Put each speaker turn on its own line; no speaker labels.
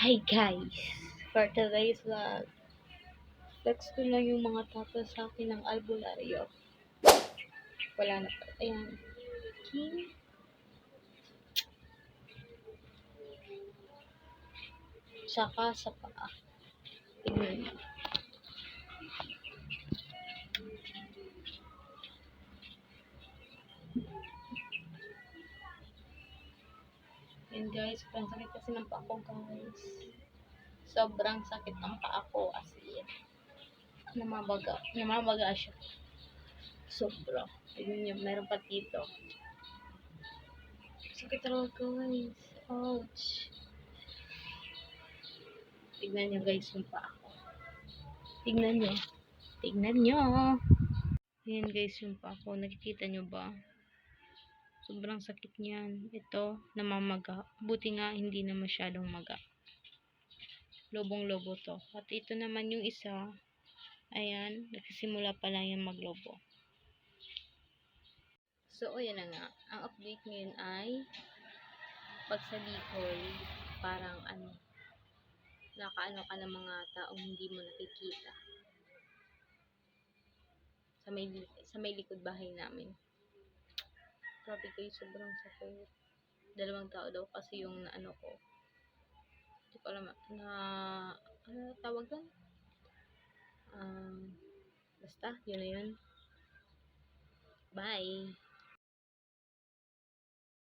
Hi guys! For today's vlog, flex ko lang yung mga tatlo sa akin ng albularyo. Wala na pa. Ayan. King. Tsaka sa paa. Tingnan nyo. Ayan guys, sobrang sakit kasi ng paa ko guys. Sobrang sakit ng paa ko as in. Namabaga siya. Sobra. Tingnan nyo, meron pa dito. Sakit talaga guys. Ouch. Tignan nyo guys yung paa ko. Tignan nyo. Tignan nyo. Ayan guys yung paa ko. Nakikita nyo ba? Sobrang sakit niyan. Ito, namamaga. Buti nga hindi na masyadong maga. Lobong-lobo to. At ito naman yung isa. Ayan, nagsisimula pa lang yung maglobo. So, ayan na nga. Ang update ngayon ay pag sa Bicol, parang nakaano ka ng mga taong hindi mo nakikita. Sa may likod bahay namin. Grabe kayo, sobrang sakit. 2 tao daw kasi yung ano ko. Hindi ko alam ano tawag doon? Basta, yun na yun. Bye!